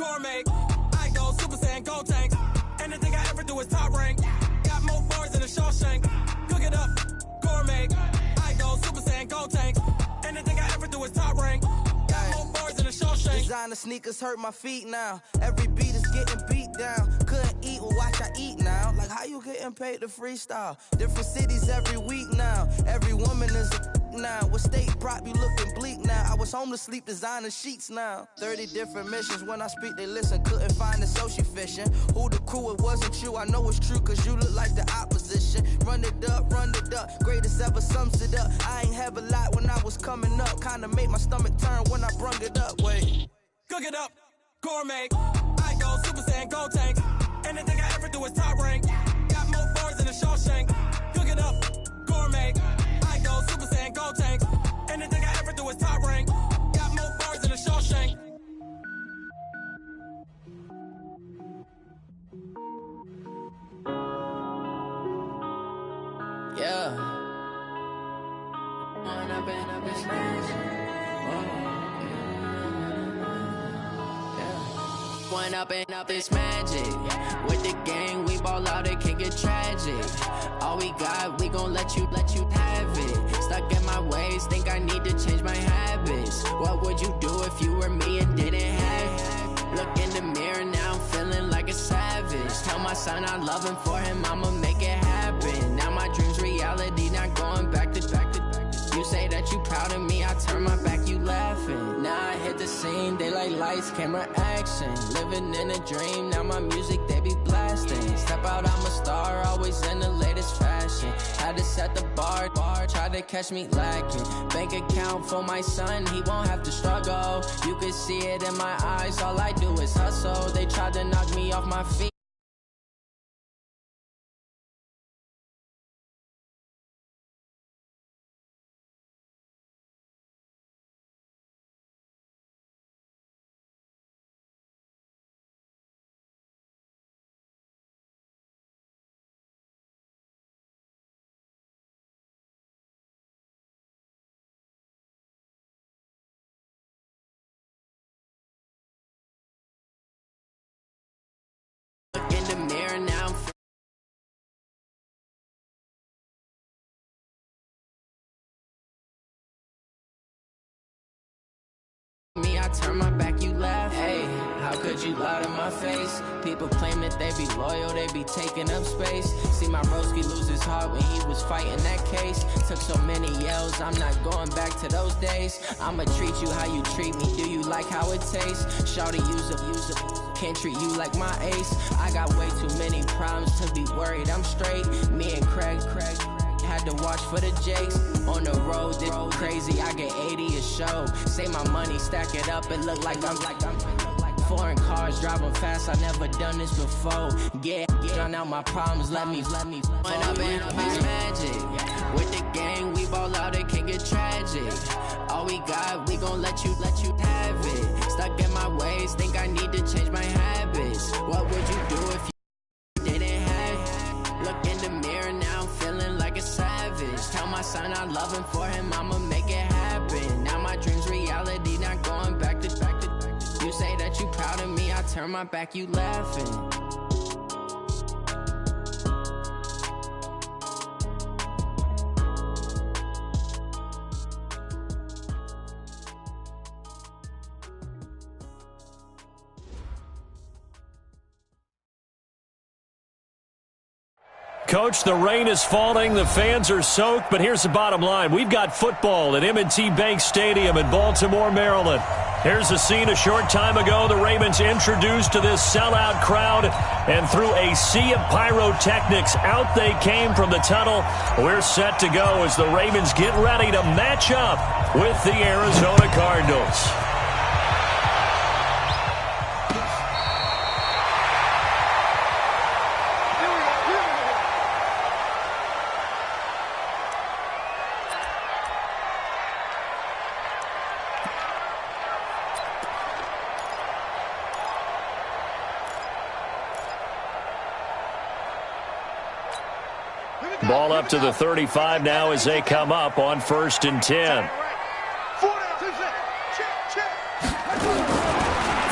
gourmet. I go Super Saiyan, go tank. Anything I ever do is top rank. Got more bars than a Shawshank. Cook it up, gourmet. I go Super Saiyan, go tank. Anything I ever do is top rank. Got more bars than a Shawshank. Designer sneakers hurt my feet now. Every beat is getting beat down. Couldn't eat, well watch I eat now. Like how you getting paid to freestyle? Different cities every week now. Every woman is a now. What state prop you looking bleak now? I was home to sleep designer sheets now. 30 different missions. When I speak they listen. Couldn't find the social fishing. Who the crew, it wasn't you. I know it's true cause you look like the opposition. Run it up. Greatest ever sums it up. I ain't have a lot when I was coming up. Kinda made my stomach turn when I brung it up. Wait. Cook it up, gourmet. I go Super Saiyan, go tank. Anything I ever do is top rank. Got more bars than a Shawshank. Cook it up, gourmet. I go Super Saiyan, go tank. Anything I ever do is top rank. Got more bars than a Shawshank. Yeah. When I've been up this When up this magic. With the gang, we ball out, it can get tragic. All we got, we gon' let you have it. Stuck in my ways, think I need to change my habits. What would you do if you were me and didn't have it? Look in the mirror, now I'm feeling like a savage. Tell my son I love him, for him I'ma make it happen. Now my dream's reality, not going back to. You say that you proud of me, I turn my back, you laughing. Now I hit the scene, they like lights, camera, action. Living in a dream, now my music, they be blasting. Step out, I'm a star, always in the latest fashion. Had to set the bar, try to catch me lacking. Bank account for my son, he won't have to struggle. You can see it in my eyes, all I do is hustle. They tried to knock me off my feet. In the mirror now me, I turn my back, you laugh. Hey, how could you lie to my face? People claim that they be loyal, they be taking up space. See my broski lose his heart when he was fighting that case. Took so many yells, I'm not going back to those days. I'ma treat you how you treat me, do you like how it tastes? Shawty, use up, can't treat you like my ace. I got way too many problems to be worried, I'm straight. Me and Craig had to watch for the Jakes. On the road, this crazy, I get 80 a show. Say my money, stack it up, it look like I'm foreign cars, driving fast, I never done this before. Get drown out my problems, let me When I've been up is magic. With the gang, we ball out, it can get tragic. All we got, we gon' let you have it. Stuck in my ways, think I need to change my habits. What would you do if you didn't have it? Look in the mirror, now I'm feeling like a savage. Tell my son I love him, for him I'ma make it happen. Now my dream's reality, not going back to. You say that you proud of me, I turn my back, you laughing. Coach, the rain is falling, the fans are soaked, but here's the bottom line. We've got football at M&T Bank Stadium in Baltimore, Maryland. Here's a scene a short time ago. The Ravens introduced to this sellout crowd, and through a sea of pyrotechnics, out they came from the tunnel. We're set to go as the Ravens get ready to match up with the Arizona Cardinals. Ball up to the 35 now as they come up on 1st and 10.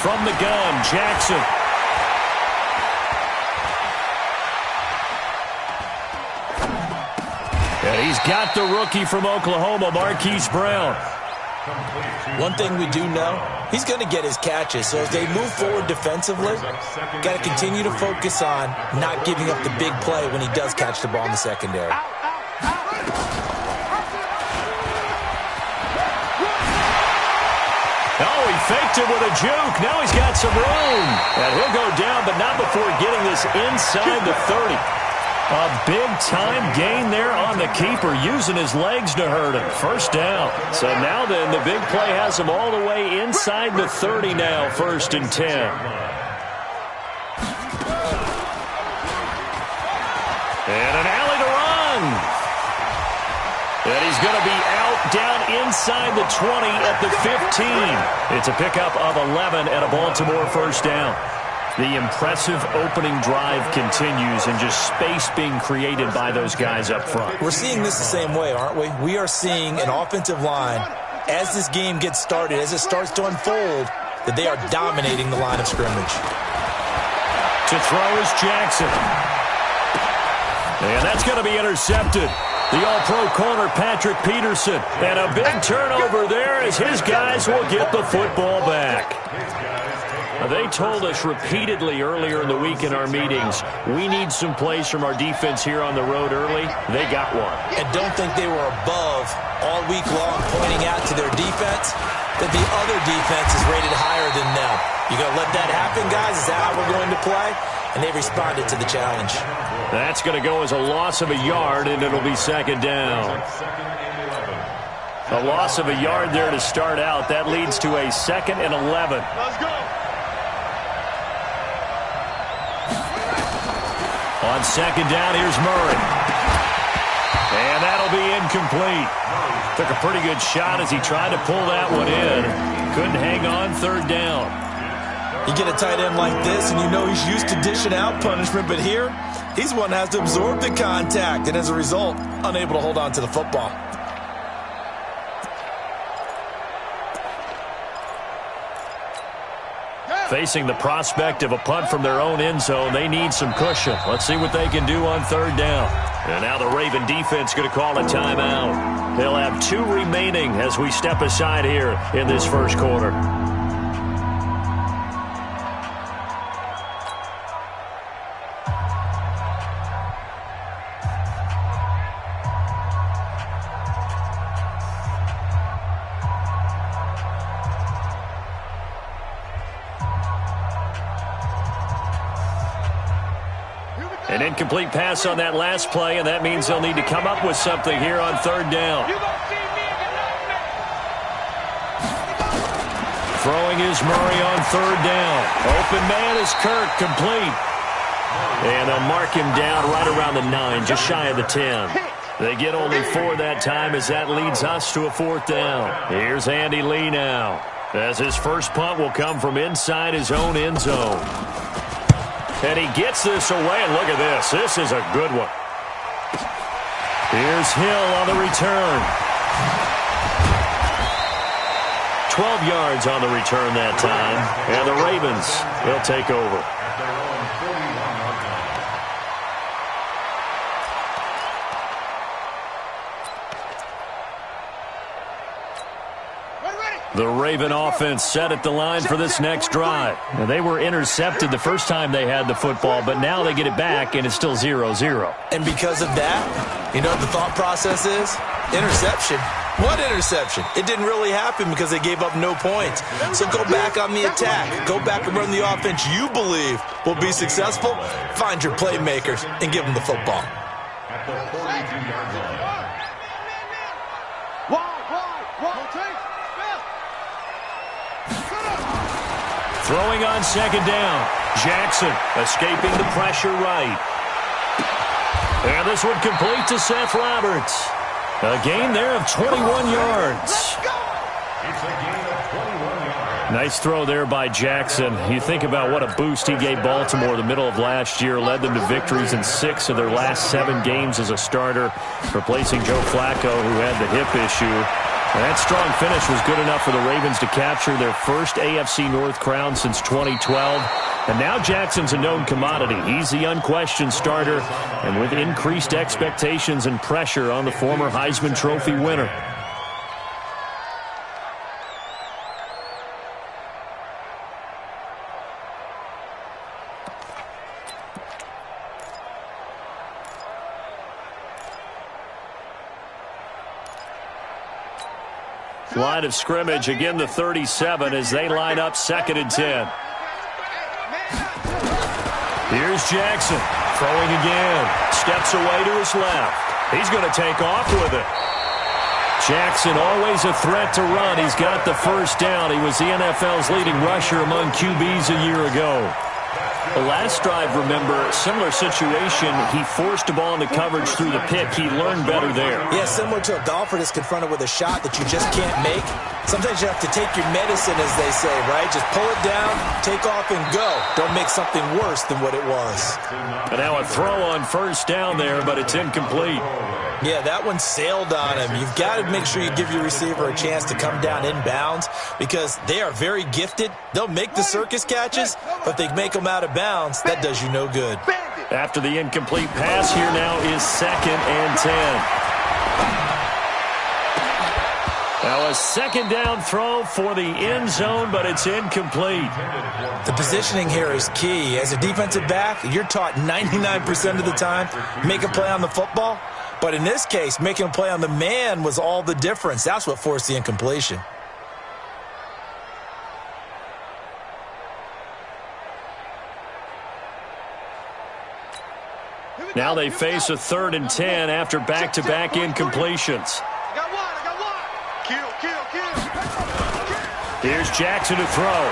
from the gun, Jackson. And he's got the rookie from Oklahoma, Marquise Brown. One thing we do know, he's going to get his catches. So as they move forward defensively, got to continue to focus on not giving up the big play when he does catch the ball in the secondary. Oh, he faked it with a juke. Now he's got some room. And he'll go down, but not before getting this inside the 30. A big-time gain there on the keeper, using his legs to hurt him. First down. So now then, the big play has him all the way inside the 30 now, 1st and 10. And an alley to run. And he's going to be out down inside the 20 at the 15. It's a pickup of 11 and a Baltimore first down. The impressive opening drive continues and just space being created by those guys up front. We're seeing this the same way, aren't we? We are seeing an offensive line, as this game gets started, as it starts to unfold, that they are dominating the line of scrimmage. To throw is Jackson. And that's going to be intercepted. The all-pro corner, Patrick Peterson. And a big turnover there as his guys will get the football back. They told us repeatedly earlier in the week in our meetings, we need some plays from our defense here on the road early. They got one. And don't think they were above all week long pointing out to their defense that the other defense is rated higher than them. You going to let that happen, guys? Is that how we're going to play? And they responded to the challenge. That's going to go as a loss of a yard, and it'll be 2nd down. A loss of a yard there to start out. That leads to a 2nd and 11. Let's go. On 2nd down, here's Murray. And that'll be incomplete. Took a pretty good shot as he tried to pull that one in. Couldn't hang on 3rd down. You get a tight end like this, and you know he's used to dishing out punishment, but here, he's one that has to absorb the contact, and as a result, unable to hold on to the football. Facing the prospect of a punt from their own end zone, they need some cushion. Let's see what they can do on 3rd down. And now the Raven defense going to call a timeout. They'll have 2 remaining as we step aside here in this first quarter. An incomplete pass on that last play, and that means they'll need to come up with something here on 3rd down. Throwing is Murray on 3rd down. Open man is Kirk, complete. And they'll mark him down right around the 9, just shy of the 10. They get only 4 that time as that leads us to a 4th down. Here's Andy Lee now, as his first punt will come from inside his own end zone. And he gets this away, and look at this. This is a good one. Here's Hill on the return. 12 yards on the return that time. And the Ravens will take over. The Raven offense set at the line for this next drive. And they were intercepted the first time they had the football, but now they get it back, and it's still 0-0. And because of that, you know what the thought process is? Interception. What interception? It didn't really happen because they gave up no points. So go back on the attack. Go back and run the offense you believe will be successful. Find your playmakers and give them the football. At the 42-yard line. Throwing on 2nd down. Jackson escaping the pressure right. And this one complete to Seth Roberts. A gain there of 21 yards. It's a gain of 21 yards. Nice throw there by Jackson. You think about what a boost he gave Baltimore the middle of last year. Led them to victories in 6 of their last 7 games as a starter, replacing Joe Flacco, who had the hip issue. That strong finish was good enough for the Ravens to capture their first AFC North crown since 2012. And now Jackson's a known commodity. He's the unquestioned starter, and with increased expectations and pressure on the former Heisman Trophy winner. Line of scrimmage, again the 37 as they line up 2nd and 10. Here's Jackson, throwing again. Steps away to his left. He's going to take off with it. Jackson, always a threat to run. He's got the first down. He was the NFL's leading rusher among QBs a year ago. The last drive, remember, similar situation. He forced a ball into coverage through the pick. He learned better there. Yeah, similar to a golfer that's confronted with a shot that you just can't make. Sometimes you have to take your medicine, as they say, right? Just pull it down, take off, and go. Don't make something worse than what it was. And now a throw on first down there, but it's incomplete. Yeah, that one sailed on him. You've got to make sure you give your receiver a chance to come down inbounds because they are very gifted. They'll make the circus catches, but they make them out of bounds. That does you no good. After the incomplete pass, here now is 2nd and 10. Now a 2nd down throw for the end zone, but it's incomplete. The positioning here is key. As a defensive back, you're taught 99% of the time, make a play on the football. But in this case, making a play on the man was all the difference. That's what forced the incompletion. Now they face a 3rd and 10 after back-to-back incompletions. Here's Jackson to throw.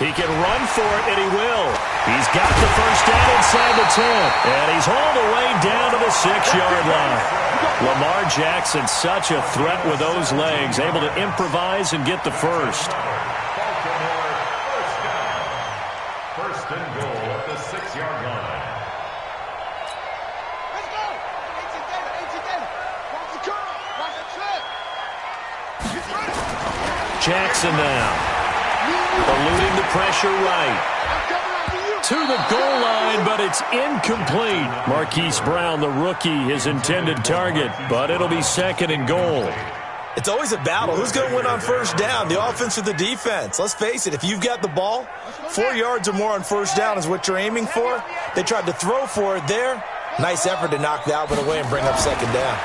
He can run for it, and he will. He's got the first down inside the 10, and he's all the way down to the 6-yard line. Lamar Jackson, such a threat with those legs, able to improvise and get the first. First and goal at the 6-yard line. Let's go! 18 David. Watch the curl. Watch the trip. Jackson now. Eluding the pressure right. To the goal line, but it's incomplete. Marquise Brown, the rookie, his intended target, but it'll be 2nd and goal. It's always a battle. Who's going to win on first down, the offense or the defense? Let's face it, if you've got the ball, 4 yards or more on first down is what you're aiming for. They tried to throw for it there. Nice effort to knock that one away and bring up 2nd down.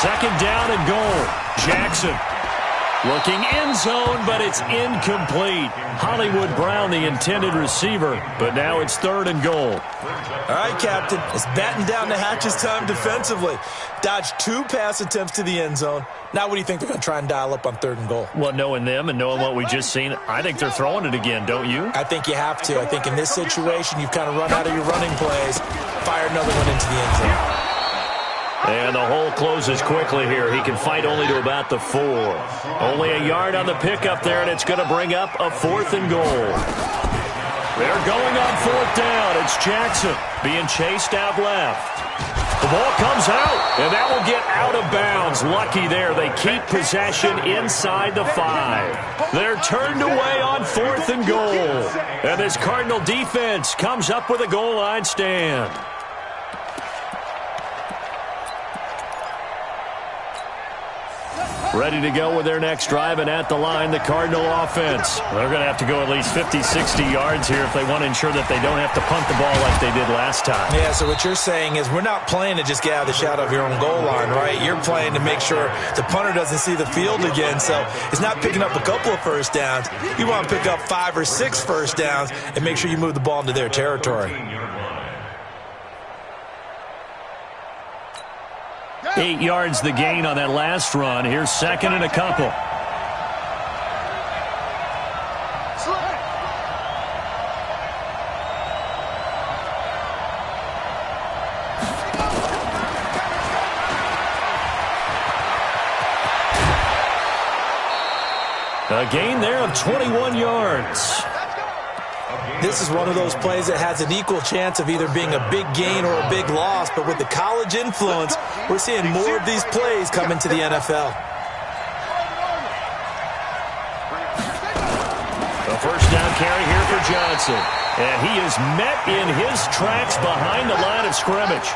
2nd down and goal. Jackson. Looking end zone, but it's incomplete. Hollywood Brown, the intended receiver, but now it's 3rd and goal. All right, Captain, it's batten down the hatches time defensively. Dodged 2 pass attempts to the end zone. Now what do you think they're going to try and dial up on 3rd and goal? Well, knowing them and knowing what we just seen, I think they're throwing it again, don't you? I think you have to. I think in this situation, you've kind of run out of your running plays. Fire another one into the end zone. And the hole closes quickly here. He can fight only to about the 4. Only a yard on the pickup there, and it's going to bring up a 4th and goal. They're going on 4th down. It's Jackson being chased out left. The ball comes out, and that will get out of bounds. Lucky there. They keep possession inside the 5. They're turned away on 4th and goal. And this Cardinal defense comes up with a goal line stand. Ready to go with their next drive, and at the line, the Cardinal offense. They're going to have to go at least 50, 60 yards here if they want to ensure that they don't have to punt the ball like they did last time. Yeah, so what you're saying is we're not playing to just get out of the shadow of your own goal line, right? You're playing to make sure the punter doesn't see the field again, so it's not picking up a couple of first downs. You want to pick up 5 or 6 first downs and make sure you move the ball into their territory. 8 yards the gain on that last run. Here's 2nd and a couple. A gain there of 21 yards. This is one of those plays that has an equal chance of either being a big gain or a big loss, but with the college influence, we're seeing more of these plays come into the NFL. A first down carry here for Johnson. And he is met in his tracks behind the line of scrimmage.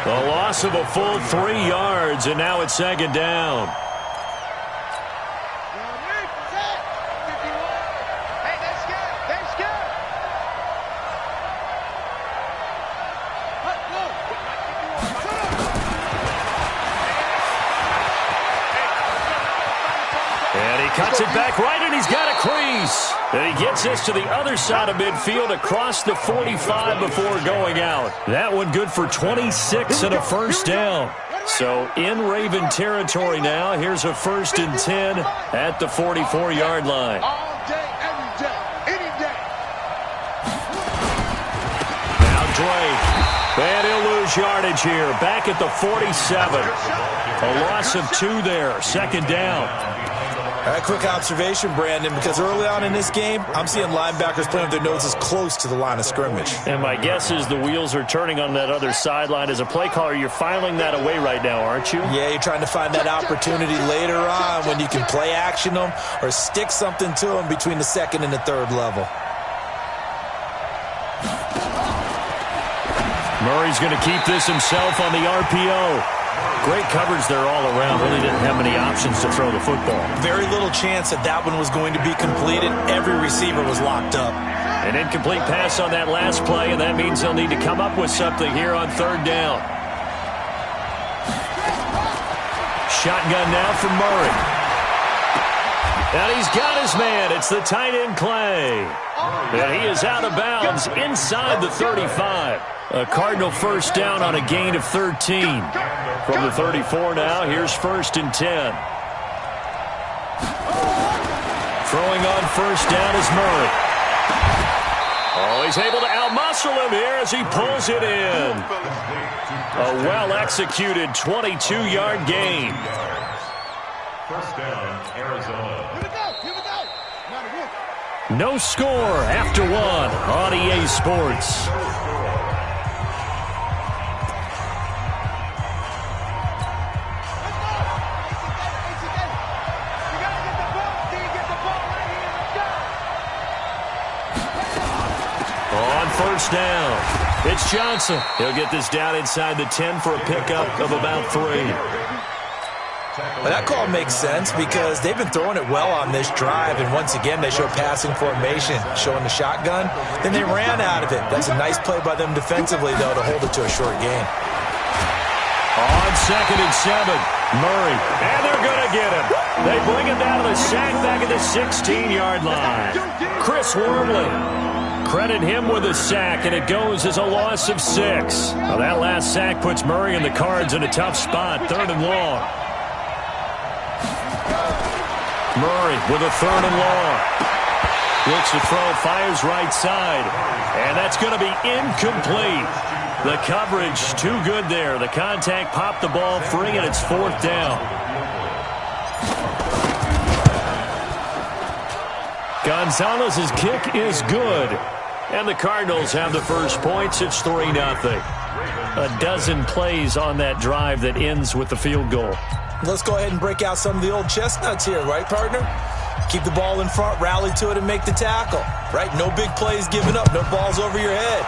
A loss of a full 3 yards, and now it's second down. Cuts it back right, and he's got a crease. And he gets this to the other side of midfield across the 45 before going out. That one good for 26 and a first down. So in Raven territory now. Here's a 1st and 10 at the 44-yard line. All day, every day, any day. Now Drake. And he'll lose yardage here. Back at the 47. A loss of 2 there. Second down. All right, quick observation, Brandon, because early on in this game, I'm seeing linebackers playing with their noses close to the line of scrimmage. And my guess is the wheels are turning on that other sideline. As a play caller, you're filing that away right now, aren't you? Yeah, you're trying to find that opportunity later on when you can play action them or stick something to them between the 2nd and the 3rd level. Murray's going to keep this himself on the RPO. Great coverage there all around. Really didn't have many options to throw the football. Very little chance that one was going to be completed. Every receiver was locked up. An incomplete pass on that last play, and that means they'll need to come up with something here on 3rd down. Shotgun now for Murray. And he's got his man. It's the tight end Clay. And he is out of bounds inside the 35. A Cardinal first down on a gain of 13. From the 34 now, here's 1st and 10. Throwing on first down is Murray. Oh, he's able to outmuscle him here as he pulls it in. A well-executed 22-yard gain. First down, Arizona. Here we go. No score after 1 on EA Sports. First down. It's Johnson. He'll get this down inside the 10 for a pickup of about 3. Well, that call makes sense because they've been throwing it well on this drive, and once again they show passing formation, showing the shotgun. Then they ran out of it. That's a nice play by them defensively, though, to hold it to a short gain. On 2nd and 7, Murray. And they're going to get him. They bring him down to the sack back at the 16-yard line. Chris Wormley. Credit him with a sack, and it goes as a loss of 6. Now that last sack puts Murray and the Cards in a tough spot, 3rd and long. Murray with a 3rd and long. Looks to throw, fires right side, and that's going to be incomplete. The coverage too good there. The contact popped the ball free, and it's 4th down. Gonzalez's kick is good. And the Cardinals have the first points. It's 3-0. A dozen plays on that drive that ends with the field goal. Let's go ahead and break out some of the old chestnuts here, right, partner? Keep the ball in front, rally to it, and make the tackle, right? No big plays given up, no balls over your head.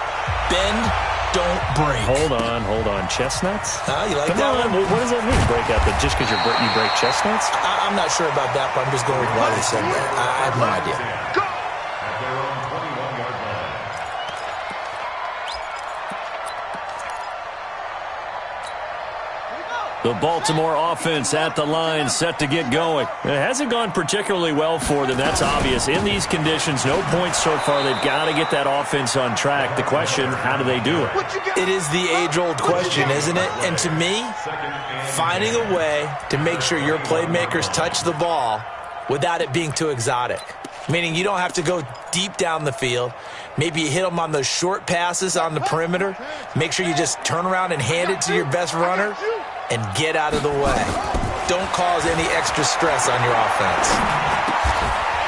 Bend, don't break. Hold on. Chestnuts? You like Come that on. one? What does that mean, break out? Just because you break chestnuts? I'm not sure about that, but I'm just going with what they said there. I have no idea. At their own 21-yard line. The Baltimore offense at the line, set to get going. It hasn't gone particularly well for them, that's obvious. In these conditions, no points so far. They've got to get that offense on track. The question, how do they do it? It is the age-old question, isn't it? And to me, finding a way to make sure your playmakers touch the ball without it being too exotic. Meaning you don't have to go deep down the field. Maybe you hit them on those short passes on the perimeter. Make sure you just turn around and hand it to your best runner and get out of the way. Don't cause any extra stress on your offense.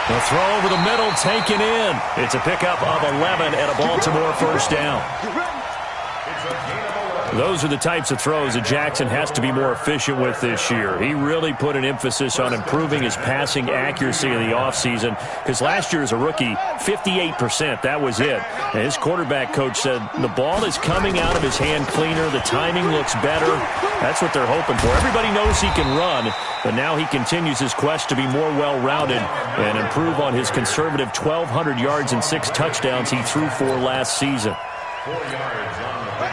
The throw over the middle taken in. It's a pickup of 11 and a Baltimore first down. Those are the types of throws that Jackson has to be more efficient with this year. He really put an emphasis on improving his passing accuracy in the offseason because last year as a rookie, 58%, that was it. And his quarterback coach said the ball is coming out of his hand cleaner. The timing looks better. That's what they're hoping for. Everybody knows he can run, but now he continues his quest to be more well-rounded and improve on his conservative 1,200 yards and 6 touchdowns he threw for last season.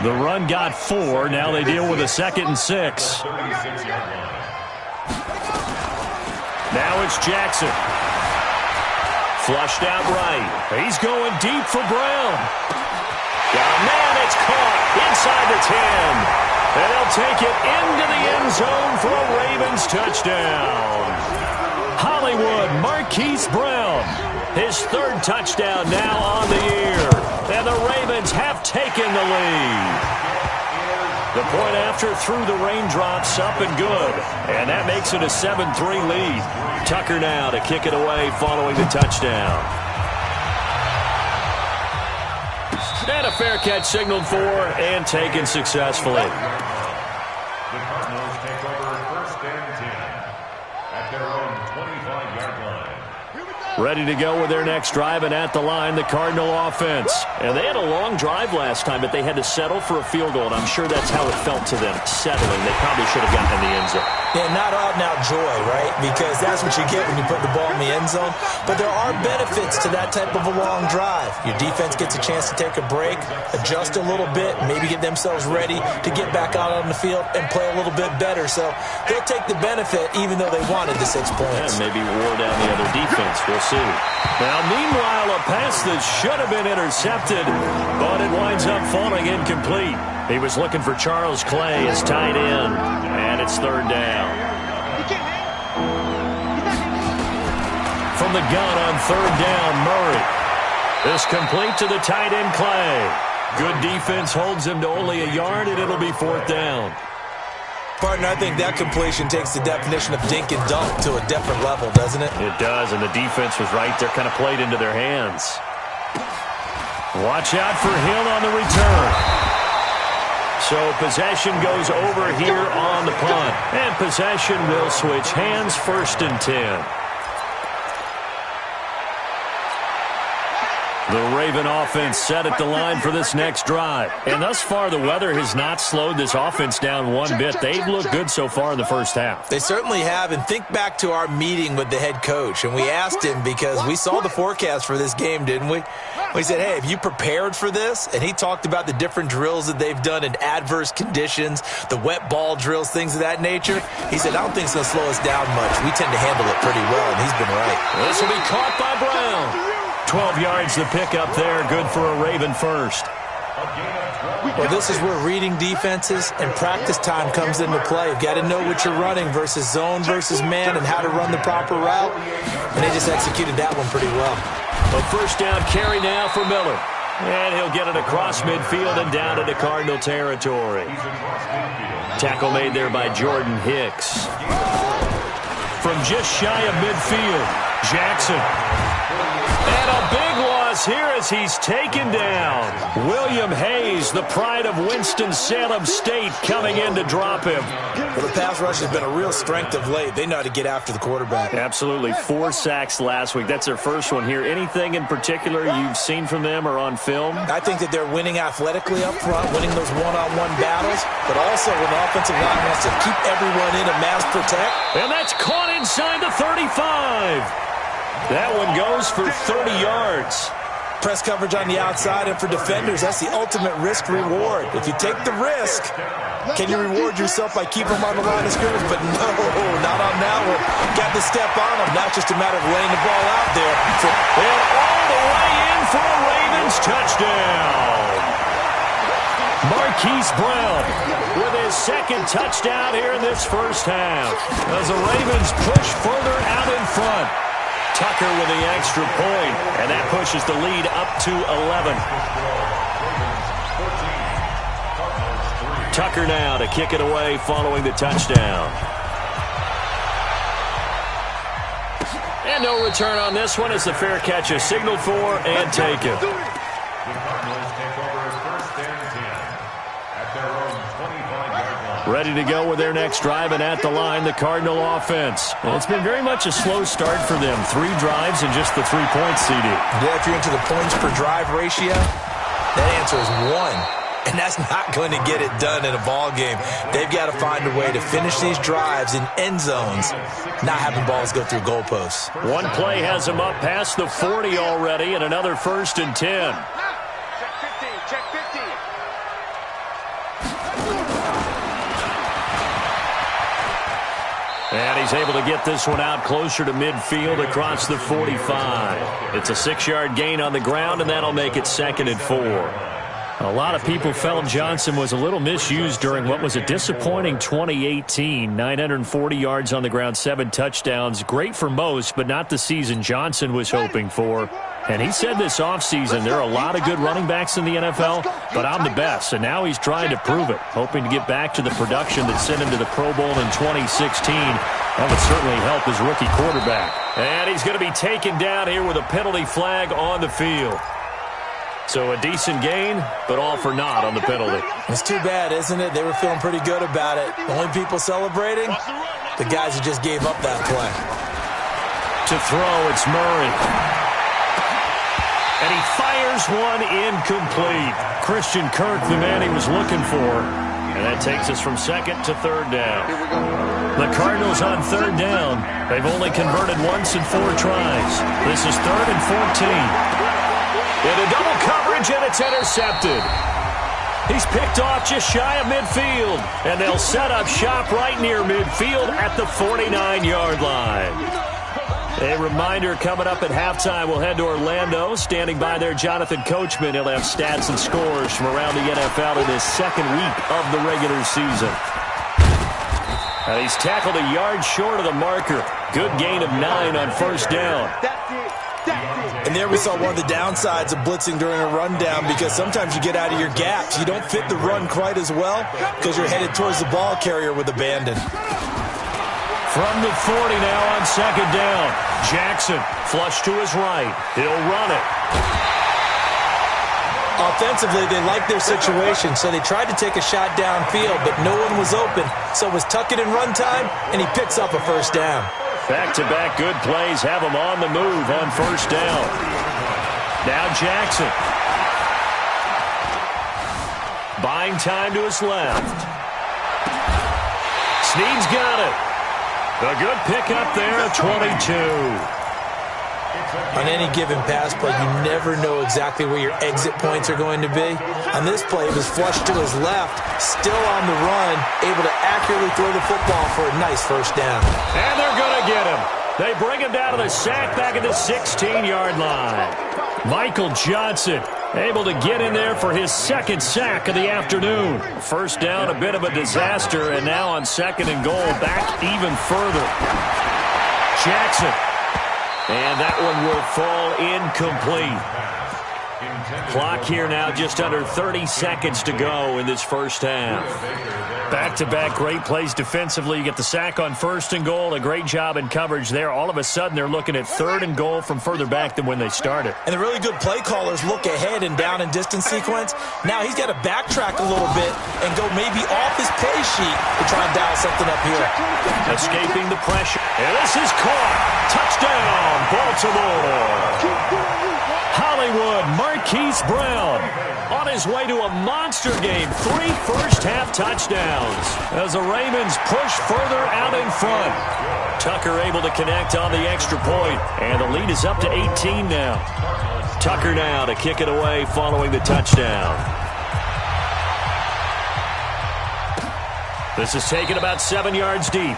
The run got 4. Now they deal with a 2nd and 6. Now it's Jackson. Flushed out right. He's going deep for Brown. Got a man. It's caught inside the 10. And they'll take it into the end zone for a Ravens touchdown. Hollywood Marquise Brown. His 3rd touchdown now on the year. And the Ravens have taken the lead. The point after through the raindrops, up and good. And that makes it a 7-3 lead. Tucker now to kick it away following the touchdown. And a fair catch signaled for and taken successfully. The Cardinals take over 1st and 10 at their own 25-yard line. Ready to go with their next drive, and at the line, the Cardinal offense. And they had a long drive last time, but they had to settle for a field goal, and I'm sure that's how it felt to them, settling. They probably should have gotten in the end zone. Yeah, not out-and-out joy, right? Because that's what you get when you put the ball in the end zone. But there are benefits to that type of a long drive. Your defense gets a chance to take a break, adjust a little bit, maybe get themselves ready to get back out on the field and play a little bit better. So they'll take the benefit even though they wanted the 6 points. And maybe wore down the other defense. We'll see. Now, meanwhile, a pass that should have been intercepted, but it winds up falling incomplete. He was looking for Charles Clay as tight end, and it's 3rd down. From the gun on 3rd down, Murray. This complete to the tight end, Clay. Good defense holds him to only a yard, and it'll be 4th down. Partner, I think that completion takes the definition of dink and dunk to a different level, doesn't it? It does, and the defense was right there, kind of played into their hands. Watch out for Hill on the return. So possession goes over here on the punt. And possession will switch hands, 1st and 10. The Raven offense set at the line for this next drive. And thus far, the weather has not slowed this offense down one bit. They've looked good so far in the first half. They certainly have. And think back to our meeting with the head coach. And we asked him because we saw the forecast for this game, didn't we? We said, hey, have you prepared for this? And he talked about the different drills that they've done in adverse conditions, the wet ball drills, things of that nature. He said, I don't think it's going to slow us down much. We tend to handle it pretty well, and he's been right. This will be caught by Brown. 12 yards the pickup there. Good for a Raven first. Well, this is where reading defenses and practice time comes into play. You've got to know what you're running versus zone versus man and how to run the proper route. And they just executed that one pretty well. A first down carry now for Miller. And he'll get it across midfield and down into Cardinal territory. Tackle made there by Jordan Hicks. From just shy of midfield, Jackson. And a big loss here as he's taken down. William Hayes, the pride of Winston-Salem State, coming in to drop him. Well, the pass rush has been a real strength of late. They know how to get after the quarterback. Absolutely. 4 sacks last week. That's their first one here. Anything in particular you've seen from them or on film? I think that they're winning athletically up front, winning those one-on-one battles, but also when the offensive line wants to keep everyone in and mass protect. And that's caught inside the 35. That one goes for 30 yards. Press coverage on the outside, and for defenders, that's the ultimate risk-reward. If you take the risk, can you reward yourself by keeping them on the line of scrimmage? But no, not on that one. Got to step on them. Now it's just a matter of laying the ball out there. And all the way in for a Ravens touchdown. Marquise Brown with his 2nd touchdown here in this first half. As the Ravens push further out in front. Tucker with the extra point, and that pushes the lead up to 11. Tucker now to kick it away following the touchdown. And no return on this one as the fair catch is signaled for and taken. The Cardinals take over first and 10 at their own 25-yard line. Ready to go with their next drive, and at the line, the Cardinal offense. And it's been very much a slow start for them. 3 drives and just the 3 points, CD. Yeah, if you're into the points per drive ratio, that answer is 1. And that's not going to get it done in a ball game. They've got to find a way to finish these drives in end zones, not having balls go through goalposts. One play has them up past the 40 already, and another 1st and 10. Check 50, check 50. And he's able to get this one out closer to midfield across the 45. It's a 6-yard gain on the ground, and that'll make it 2nd and 4. A lot of people felt Johnson was a little misused during what was a disappointing 2018. 940 yards on the ground, 7 touchdowns. Great for most, but not the season Johnson was hoping for. And he said this offseason, there are a lot of good running backs in the NFL, but I'm the best. And now he's trying to prove it, hoping to get back to the production that sent him to the Pro Bowl in 2016. That would certainly help his rookie quarterback. And he's going to be taken down here with a penalty flag on the field. So a decent gain, but all for naught on the penalty. It's too bad, isn't it? They were feeling pretty good about it. The only people celebrating, the guys who just gave up that play. To throw, it's Murray. And he fires one incomplete. Christian Kirk, the man he was looking for. And that takes us from 2nd to 3rd down. The Cardinals on 3rd down. They've only converted once in 4 tries. This is 3rd and 14. Into double coverage, and it's intercepted. He's picked off just shy of midfield, and they'll set up shop right near midfield at the 49-yard line. A reminder coming up at halftime, we'll head to Orlando. Standing by there, Jonathan Coachman. He'll have stats and scores from around the NFL in his 2nd week of the regular season. And he's tackled a yard short of the marker. Good gain of 9 on 1st down. And there we saw one of the downsides of blitzing during a rundown, because sometimes you get out of your gaps. You don't fit the run quite as well because you're headed towards the ball carrier with abandon. From the 40 now on 2nd down. Jackson flush to his right. He'll run it. Offensively, they liked their situation, so they tried to take a shot downfield, but no one was open. So it was tuck it in run time, and he picks up a 1st down. Back-to-back good plays have him on the move on 1st down. Now Jackson. Buying time to his left. Snead's got it. A good pickup there, 22. On any given pass play, you never know exactly where your exit points are going to be. On this play, it was flushed to his left, still on the run, able to accurately throw the football for a nice 1st down. And they're going to get him. They bring him down to the sack back at the 16-yard line. Michael Johnson able to get in there for his 2nd sack of the afternoon. 1st down, a bit of a disaster, and now on 2nd and goal, back even further. Jackson. And that one will fall incomplete. Clock here now, just under 30 seconds to go in this 1st half. Back-to-back great plays defensively. You get the sack on 1st and goal. A great job in coverage there. All of a sudden, they're looking at 3rd and goal from further back than when they started. And the really good play callers look ahead and down and distance sequence. Now he's got to backtrack a little bit and go maybe off his play sheet to try and dial something up here. Escaping the pressure. And this is caught. Touchdown, Baltimore. Hollywood, Marquise Brown on his way to a monster game. 3 first-half touchdowns as the Ravens push further out in front. Tucker able to connect on the extra point, and the lead is up to 18 now. Tucker now to kick it away following the touchdown. This is taken about 7 yards deep.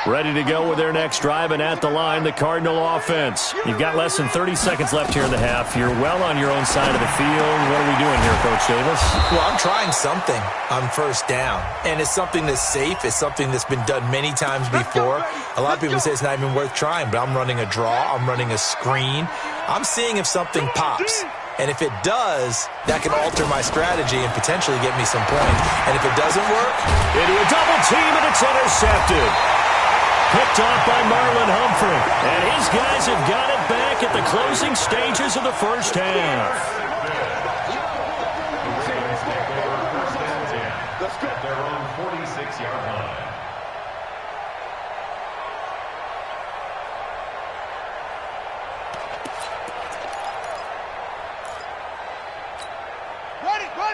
Ready to go with their next drive, and at the line, the Cardinal offense. You've got less than 30 seconds left here in the half. You're well on your own side of the field. What are we doing here, Coach Davis? Well, I'm trying something on 1st down, and it's something that's safe. It's something that's been done many times before. A lot of people say it's not even worth trying, but I'm running a draw. I'm running a screen. I'm seeing if something pops. And if it does, that can alter my strategy and potentially get me some points. And if it doesn't work, into a double team, and it's intercepted. Picked off by Marlon Humphrey. And his guys have got it back at the closing stages of the first half. Let's go. At their own 46-yard line.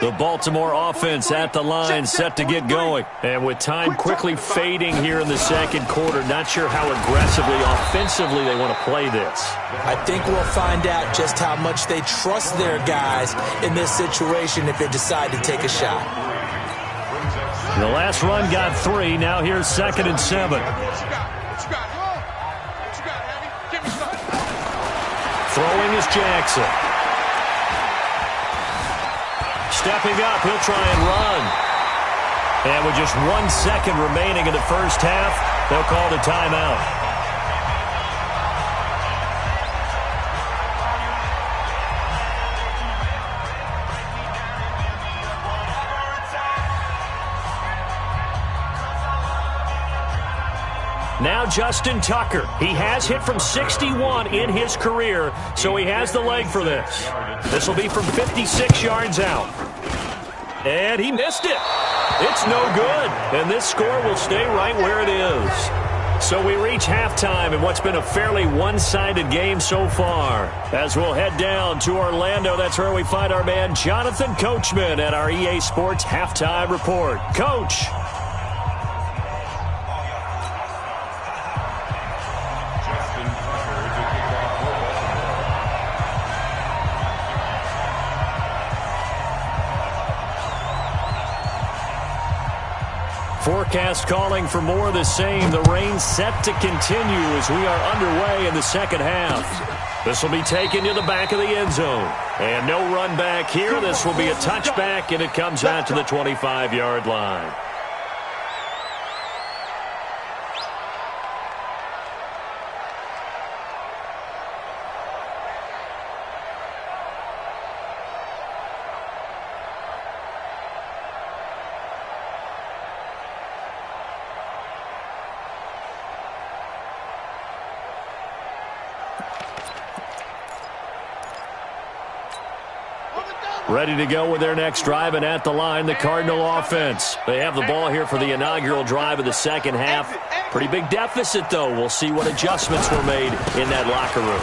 The Baltimore offense at the line, set to get going. And with time quickly fading here in the second quarter, not sure how aggressively, offensively they want to play this. I think we'll find out just how much they trust their guys in this situation if they decide to take a shot. The last run got 3. Now here's 2nd and 7. Throwing is Jackson. Stepping up, he'll try and run. And with just 1 second remaining in the first half, they'll call the timeout. Now Justin Tucker. He has hit from 61 in his career, so he has the leg for this. This will be from 56 yards out. And he missed it. It's no good. And this score will stay right where it is. So we reach halftime in what's been a fairly one-sided game so far. As we'll head down to Orlando, that's where we find our man Jonathan Coachman at our EA Sports Halftime Report. Coach. Forecast calling for more of the same. The rain set to continue as we are underway in the second half. This will be taken to the back of the end zone. And no run back here. This will be a touchback, and it comes out to the 25-yard line. Ready to go with their next drive, and at the line, the Cardinal offense. They have the ball here for the inaugural drive of the second half. Pretty big deficit, though. We'll see what adjustments were made in that locker room.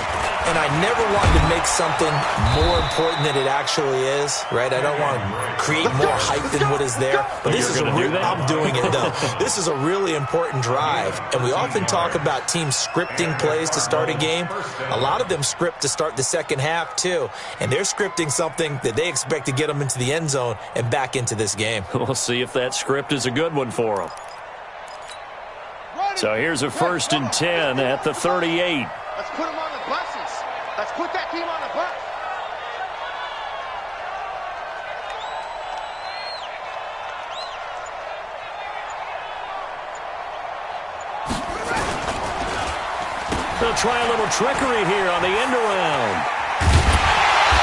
And I never wanted to make something more important than it actually is, right? I don't want to create more hype than what is there. But this is I'm doing it, though. This is a really important drive. And we often talk about teams scripting plays to start a game. A lot of them script to start the second half, too. And they're scripting something that they expect to get them into the end zone and back into this game. We'll see if that script is a good one for them. So here's a 1st and 10 at the 38. Let's put them on the buses. Let's put that team on the bus. They'll try a little trickery here on the end around.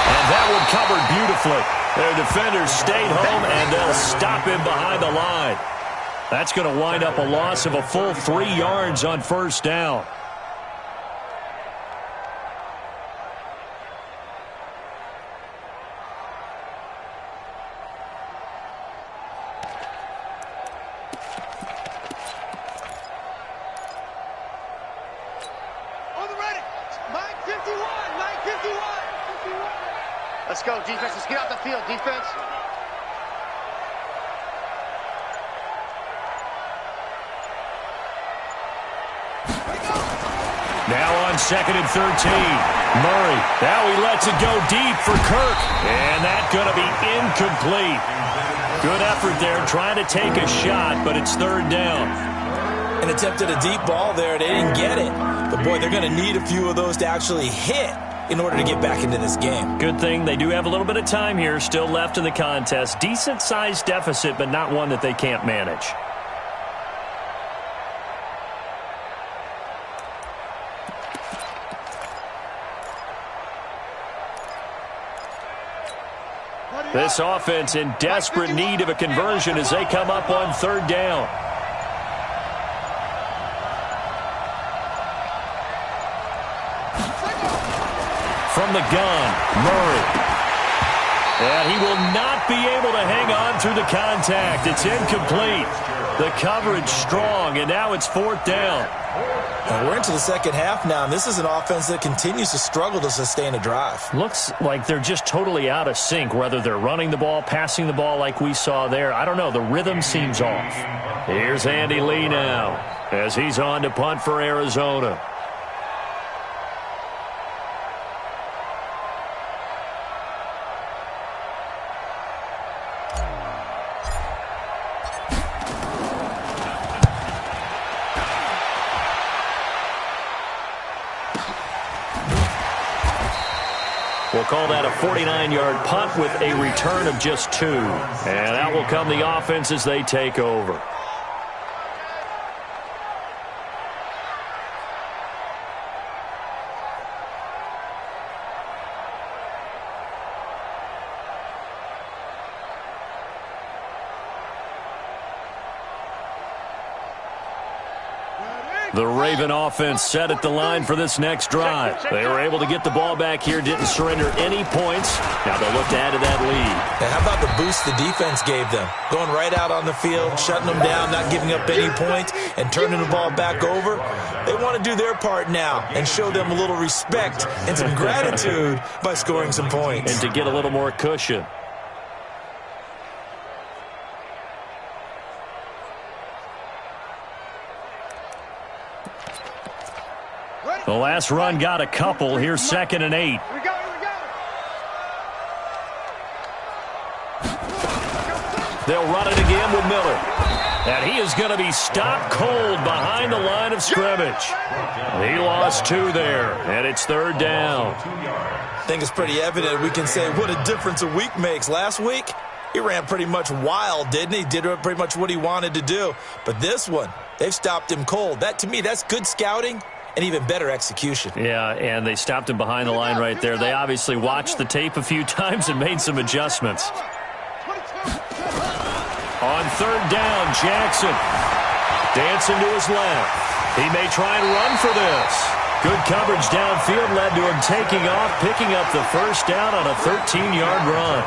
And that one covered beautifully. Their defenders stayed home, and they'll stop him behind the line. That's going to wind up a loss of a full 3 yards on first down. On the ready. Mike 51. Mike 51. Let's go, defense. Let's get out the field, defense. Now on 2nd and 13. Murray. Now he lets it go deep for Kirk. And that's going to be incomplete. Good effort there trying to take a shot, but it's 3rd down. And attempted a deep ball there. They didn't get it. But, boy, they're going to need a few of those to actually hit in order to get back into this game. Good thing they do have a little bit of time here still left in the contest. Decent-sized deficit, but not one that they can't manage. This offense in desperate need of a conversion as they come up on third down. From the gun, Murray. And he will not be able to hang on through the contact. It's incomplete. The coverage strong, and now it's fourth down. And we're into the second half now, and this is an offense that continues to struggle to sustain a drive. Looks like they're just totally out of sync, whether they're running the ball, passing the ball like we saw there. I don't know. The rhythm seems off. Here's Andy Lee now as he's on to punt for Arizona. We'll call that a 49-yard punt with a return of just 2. And out will come the offense as they take over. The Raven offense set at the line for this next drive. They were able to get the ball back here, didn't surrender any points. Now they'll look to add to that lead. And how about the boost the defense gave them? Going right out on the field, shutting them down, not giving up any points, and turning the ball back over. They want to do their part now and show them a little respect and some gratitude by scoring some points. And to get a little more cushion. The last run got a couple. Here's 2nd and 8. Here we go. They'll run it again with Miller. And he is going to be stopped cold behind the line of scrimmage. He lost 2 there, and it's third down. I think it's pretty evident. We can say what a difference a week makes. Last week, he ran pretty much wild, didn't he? Did pretty much what he wanted to do. But this one, they've stopped him cold. That, to me, that's good scouting. And even better execution. Yeah, and they stopped him behind the line right there. They obviously watched the tape a few times and made some adjustments. On third down, Jackson dancing to his left. He may try and run for this. Good coverage downfield led to him taking off, picking up the first down on a 13-yard run.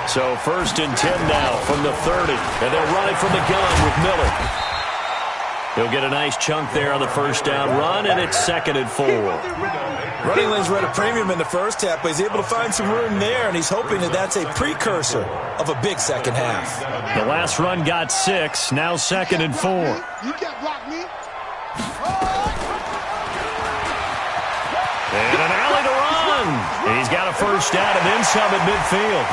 So 1st and 10 now from the 30. And they'll run it from the gun with Miller. He'll get a nice chunk there on the first down run, and it's 2nd and 4. Running lanes were at a premium in the first half, but he's able to find some room there, and he's hoping that that's a precursor of a big second half. The last run got 6, now 2nd and 4. You can't block me. And an alley to run. He's got a first down and then some at midfield.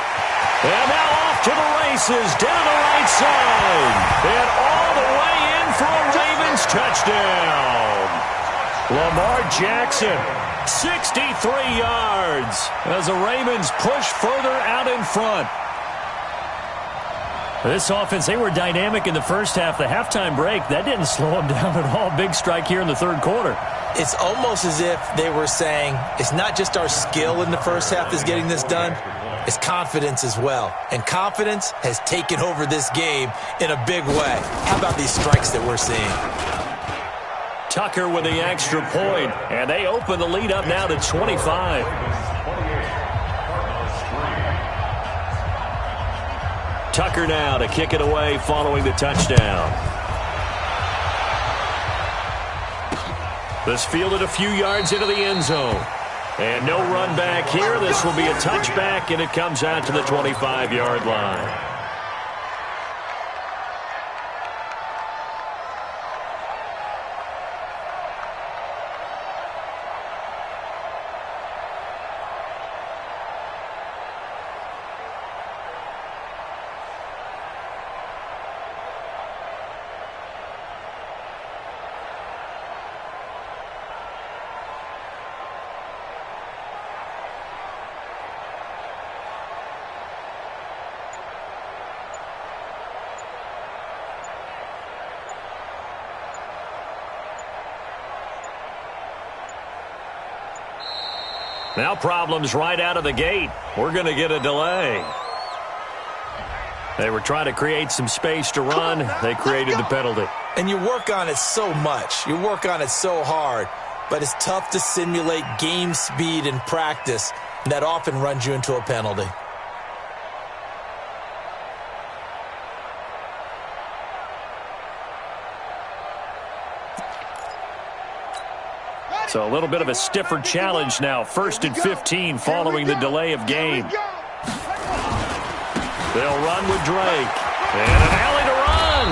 And now off to the races, down the right side. And all the way in for a Ravens touchdown. Lamar Jackson, 63 yards as the Ravens push further out in front. This offense, they were dynamic in the first half. The halftime break, that didn't slow them down at all. Big strike here in the third quarter. It's almost as if they were saying, it's not just our skill in the first half that's getting this done, it's confidence as well. And confidence has taken over this game in a big way. How about these strikes that we're seeing? Tucker with the extra point, and they open the lead up now to 25. Tucker now to kick it away following the touchdown. This fielded a few yards into the end zone. And no run back here. This will be a touchback, and it comes out to the 25-yard line. Now problems right out of the gate. We're going to get a delay. They were trying to create some space to run. They created the penalty. And you work on it so much. You work on it so hard. But it's tough to simulate game speed in practice. And that often runs you into a penalty. So a little bit of a stiffer challenge now. 1st and 15 following the delay of game. They'll run with Drake. And an alley to run.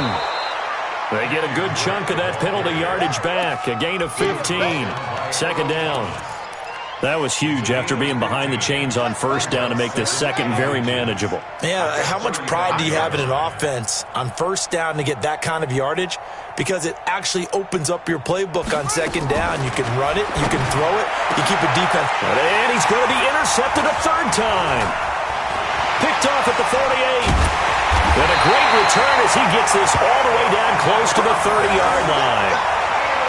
They get a good chunk of that penalty yardage back. A gain of 15. 2nd down. That was huge after being behind the chains on 1st down to make this 2nd very manageable. Yeah, how much pride do you have in an offense on 1st down to get that kind of yardage? Because it actually opens up your playbook on 2nd down. You can run it, you can throw it, you keep a defense. And he's going to be intercepted a 3rd time. Picked off at the 48. And a great return as he gets this all the way down close to the 30-yard line.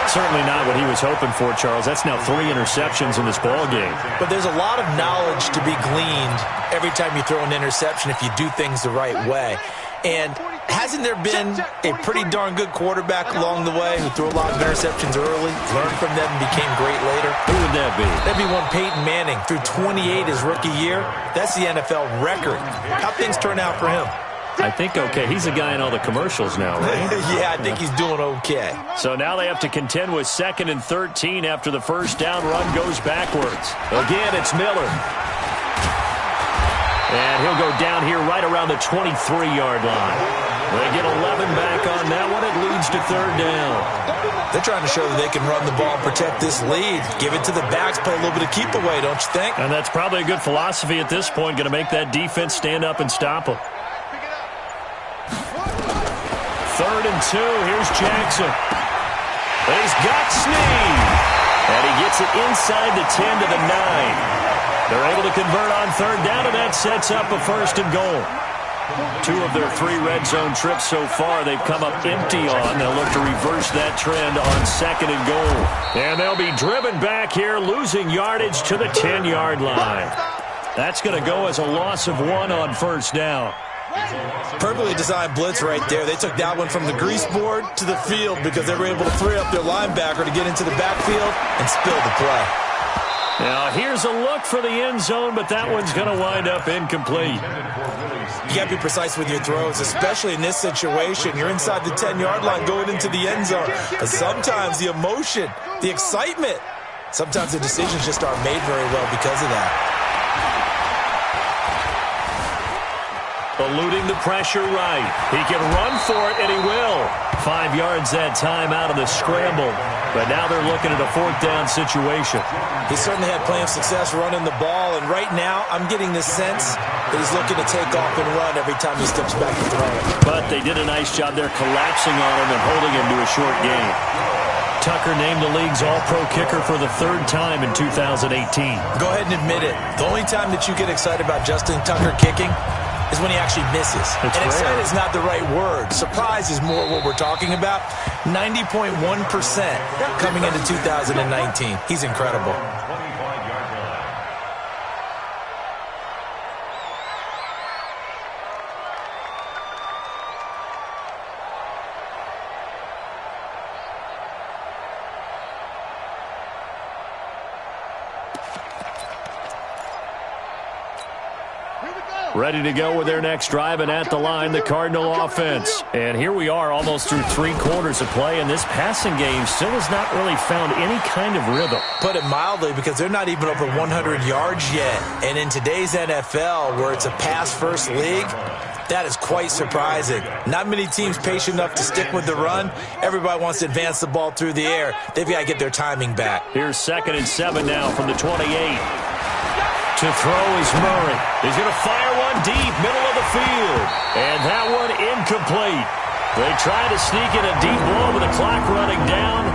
Certainly not what he was hoping for, Charles. That's now 3 interceptions in this ball game. But there's a lot of knowledge to be gleaned every time you throw an interception if you do things the right way. And hasn't there been a pretty darn good quarterback along the way who threw a lot of interceptions early, learned from them, and became great later? Who would that be? That'd be one Peyton Manning. Threw 28 his rookie year. That's the NFL record. How'd things turn out for him? I think okay. He's a guy in all the commercials now, right? Yeah, I think he's doing okay. So now they have to contend with 2nd and 13 after the 1st down run goes backwards. Again, it's Miller. And he'll go down here right around the 23-yard line. They get 11 back on that one. It leads to 3rd down. They're trying to show that they can run the ball and protect this lead. Give it to the backs, play a little bit of keep away, don't you think? And that's probably a good philosophy at this point. Going to make that defense stand up and stop them. 3rd and 2. Here's Jackson. He's got Snead. And he gets it inside the 10 to the 9. They're able to convert on 3rd down, and that sets up a 1st and goal. 2 of their 3 red zone trips so far they've come up empty on. They'll look to reverse that trend on 2nd and goal. And they'll be driven back here, losing yardage to the 10-yard line. That's going to go as a loss of 1 on 1st down. Perfectly designed blitz right there. They took that one from the grease board to the field because they were able to free up their linebacker to get into the backfield and spill the play. Now here's a look for the end zone, but that one's going to wind up incomplete. You got to be precise with your throws, especially in this situation. You're inside the 10-yard line going into the end zone. But sometimes the emotion, the excitement, sometimes the decisions just aren't made very well because of that. Eluding the pressure right. He can run for it, and he will. 5 yards that time out of the scramble. But now they're looking at a 4th down situation. He certainly had plenty of success running the ball, and right now I'm getting the sense that he's looking to take off and run every time he steps back to throw it. But they did a nice job there collapsing on him and holding him to a short gain. Tucker named the league's all-pro kicker for the 3rd time in 2018. Go ahead and admit it. The only time that you get excited about Justin Tucker kicking is when he actually misses. And excited is not the right word. Surprise is more what we're talking about. 90.1% coming into 2019. He's incredible. Ready to go with their next drive, and at the line, the Cardinal offense. And here we are almost through 3 quarters of play, and this passing game still has not really found any kind of rhythm. Put it mildly, because they're not even over 100 yards yet. And in today's NFL, where it's a pass-first league, that is quite surprising. Not many teams patient enough to stick with the run. Everybody wants to advance the ball through the air. They've got to get their timing back. Here's 2nd and 7 now from the 28. To throw is Murray. He's going to fire one deep, middle of the field. And that one incomplete. They tried to sneak in a deep ball with the clock running down,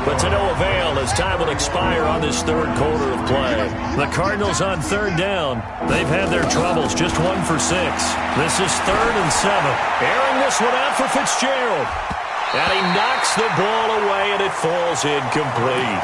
but to no avail as time will expire on this 3rd quarter of play. The Cardinals on 3rd down. They've had their troubles, just 1 for 6. This is 3rd and 7. Airing this one out for Fitzgerald. And he knocks the ball away, and it falls incomplete.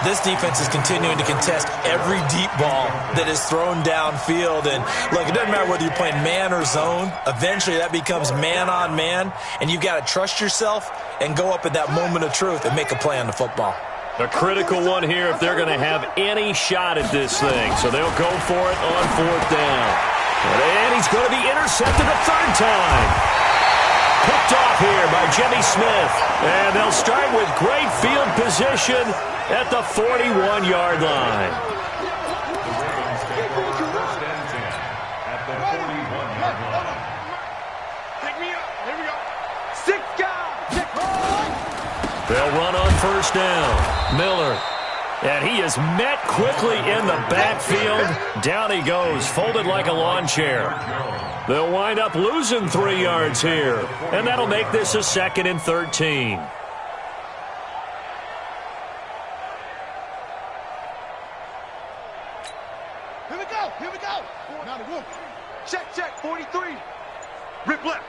This defense is continuing to contest every deep ball that is thrown downfield. And look, it doesn't matter whether you're playing man or zone. Eventually that becomes man on man, and you've got to trust yourself and go up at that moment of truth and make a play on the football. A critical one here if they're going to have any shot at this thing. So they'll go for it on 4th down. And he's going to be intercepted a 3rd time. Picked off here by Jimmy Smith. And they'll start with great field position at the 41-yard line. The Ravens take over 1st and 10 at the 41-yard line. Pick me up. Here we go. 6 guys. They'll run on 1st down. Miller. And he is met quickly in the backfield. Down he goes, folded like a lawn chair. They'll wind up losing 3 yards here. And that'll make this a 2nd and 13. Here we go. Here we go. Now the room. Check. 43. Rip left.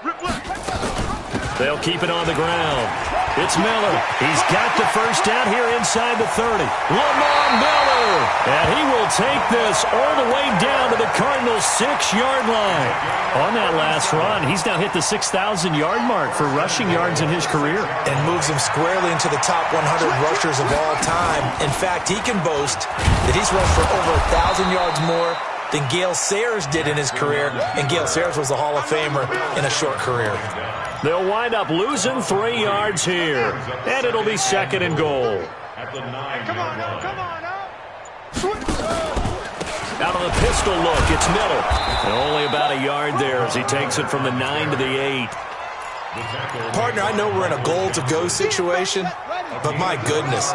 They'll keep it on the ground. It's Miller. He's got the 1st down here inside the 30. Lamar Miller. And he will take this all the way down to the Cardinals' 6-yard line. On that last run, he's now hit the 6,000-yard mark for rushing yards in his career. And moves him squarely into the top 100 rushers of all time. In fact, he can boast that he's rushed for over 1,000 yards more than Gale Sayers did in his career. And Gale Sayers was a Hall of Famer in a short career. They'll wind up losing 3 yards here. And it'll be 2nd and goal. At the 9-yard line. Come on now. Out of the pistol look, it's Miller. And only about a yard there as he takes it from the 9 to the 8. Partner, I know we're in a goal-to-go situation, but my goodness,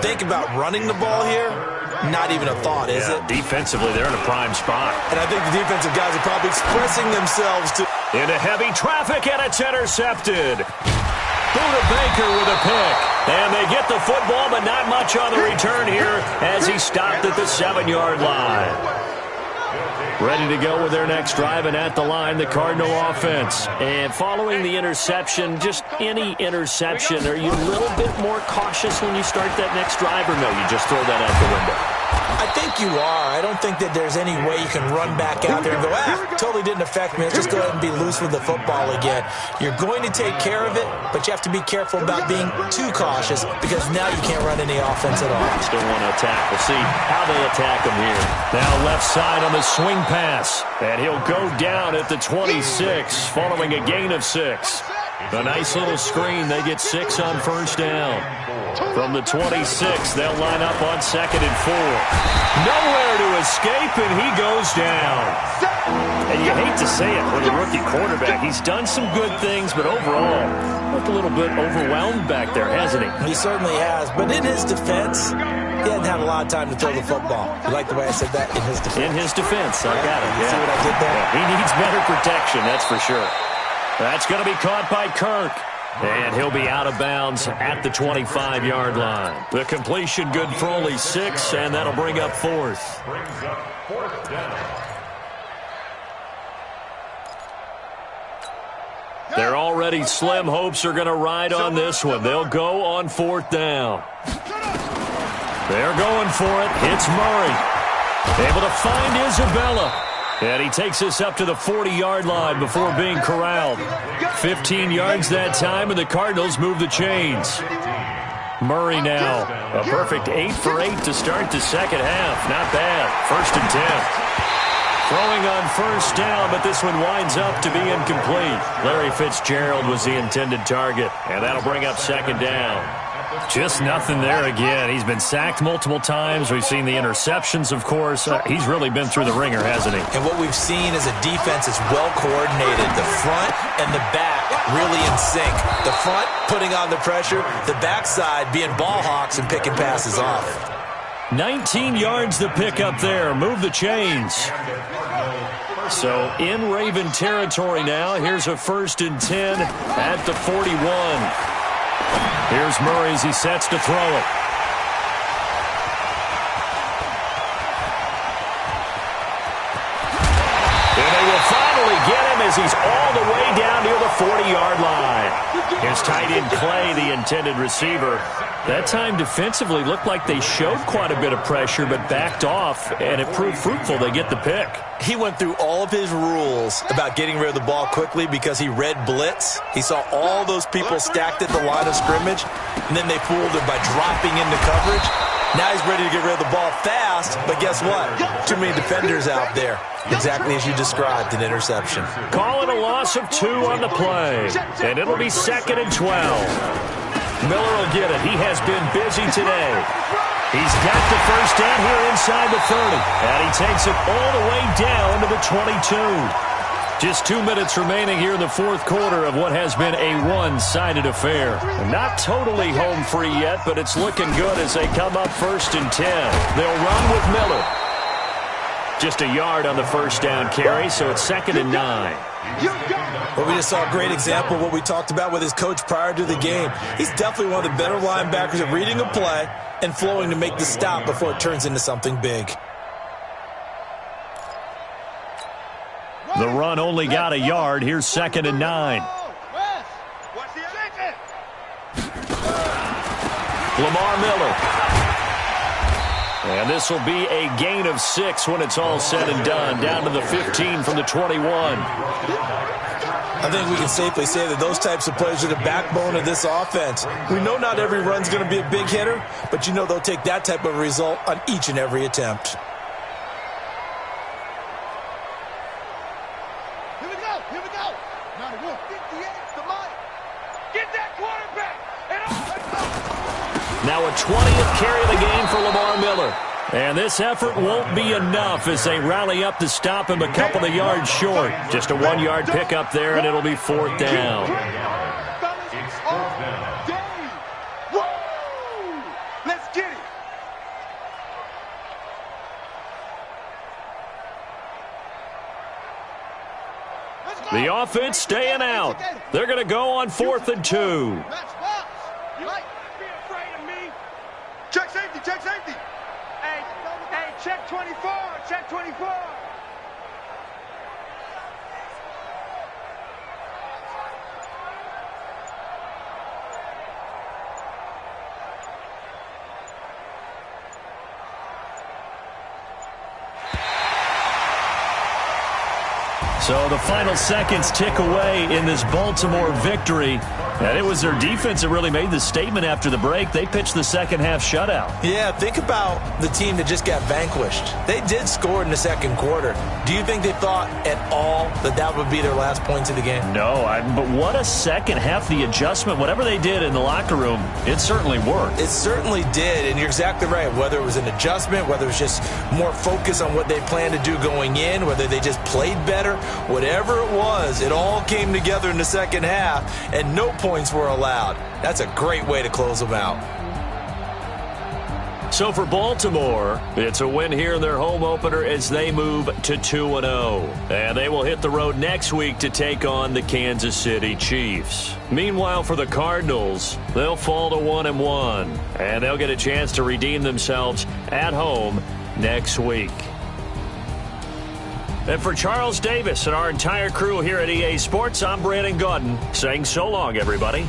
think about running the ball here. Not even a thought, is it? Defensively, they're in a prime spot. And I think the defensive guys are probably expressing themselves to... Into heavy traffic, and it's intercepted. Buda Baker with a pick. And they get the football, but not much on the return here as he stopped at the 7-yard line. Ready to go with their next drive, and at the line, the Cardinal offense. And following the interception, just any interception, are you a little bit more cautious when you start that next drive, or no, you just throw that out the window? I think you are. I don't think that there's any way you can run back out there and go, totally didn't affect me. Let's just go ahead and be loose with the football again. You're going to take care of it, but you have to be careful about being too cautious because now you can't run any offense at all. Still want to attack. We'll see how they attack him here. Now left side on the swing pass, and he'll go down at the 26 following a gain of 6. A nice little screen. They get 6 on 1st down. From the 26, they'll line up on 2nd and 4. Nowhere to escape, and he goes down. And you hate to say it with a rookie quarterback. He's done some good things, but overall, looked a little bit overwhelmed back there, hasn't he? He certainly has, but in his defense, he hadn't had a lot of time to throw the football. You like the way I said that? In his defense. In his defense, I got it. You see what I did there? Yeah, he needs better protection, that's for sure. That's going to be caught by Kirk. And he'll be out of bounds at the 25-yard line. The completion good for only 6, and that'll bring up 4th. Brings up 4th down. They're already slim hopes are going to ride on this one. They'll go on 4th down. They're going for it. It's Murray. Able to find Isabella. And he takes us up to the 40-yard line before being corralled. 15 yards that time, and the Cardinals move the chains. Murray now, a perfect 8 for 8 to start the second half. Not bad. 1st and 10. Throwing on 1st down, but this one winds up to be incomplete. Larry Fitzgerald was the intended target, and that'll bring up 2nd down. Just nothing there again. He's been sacked multiple times. We've seen the interceptions, of course. He's really been through the ringer, hasn't he? And what we've seen is a defense that's well coordinated. The front and the back really in sync. The front putting on the pressure, the backside being ball hawks and picking passes off. 19 yards the pick up there. Move the chains. So in Raven territory now. Here's a 1st and 10 at the 41. Here's Murray as he sets to throw it. And they will finally get him as he's all the way down near the 40-yard line. Here's tight end Clay, the intended receiver. That time defensively looked like they showed quite a bit of pressure but backed off, and it proved fruitful. They get the pick. He went through all of his rules about getting rid of the ball quickly because he read blitz. He saw all those people stacked at the line of scrimmage, and then they fooled him by dropping into coverage. Now he's ready to get rid of the ball fast, but guess what? Too many defenders out there. Exactly as you described, an interception. Call it a loss of 2 on the play, and it'll be 2nd and 12. Miller will get it. He has been busy today. He's got the first down here inside the 30, and he takes it all the way down to the 22. Just 2 minutes remaining here in the fourth quarter of what has been a one-sided affair. Not totally home free yet, but it's looking good as they come up 1st and 10. They'll run with Miller. Just a yard on the first down carry, so it's 2nd and 9. Well, we just saw a great example of what we talked about with his coach prior to the game. He's definitely one of the better linebackers at reading a play and flowing to make the stop before it turns into something big. The run only got a yard. Here's 2nd and 9. Lamar Miller. And this will be a gain of 6 when it's all said and done. Down to the 15 from the 21. I think we can safely say that those types of plays are the backbone of this offense. We know not every run's going to be a big hitter, but you know they'll take that type of result on each and every attempt. Here we go. Here we go. 91, 58, the mic. Get that quarterback. Now a 20th carry of the game for Lamar Miller. And this effort won't be enough as they rally up to stop him a couple of yards short. Just a 1-yard pickup there, and it'll be 4th down. It's 4th down. Let's get it. The offense staying out. They're going to go on 4th and 2. You might be afraid of me. Check safety, check safety. Hey, check 24, check 24. So the final seconds tick away in this Baltimore victory. And it was their defense that really made the statement after the break. They pitched the second half shutout. Yeah, think about the team that just got vanquished. They did score in the second quarter. Do you think they thought at all that that would be their last points of the game? No, but what a second half. The adjustment, whatever they did in the locker room, it certainly worked. It certainly did, and you're exactly right. Whether it was an adjustment, whether it was just more focus on what they planned to do going in, whether they just played better, whatever it was, it all came together in the second half, and no points were allowed. That's a great way to close them out. So for Baltimore, it's a win here in their home opener as they move to 2-0. And they will hit the road next week to take on the Kansas City Chiefs. Meanwhile, for the Cardinals, they'll fall to 1-1. And they'll get a chance to redeem themselves at home next week. And for Charles Davis and our entire crew here at EA Sports, I'm Brandon Gaudin saying so long, everybody.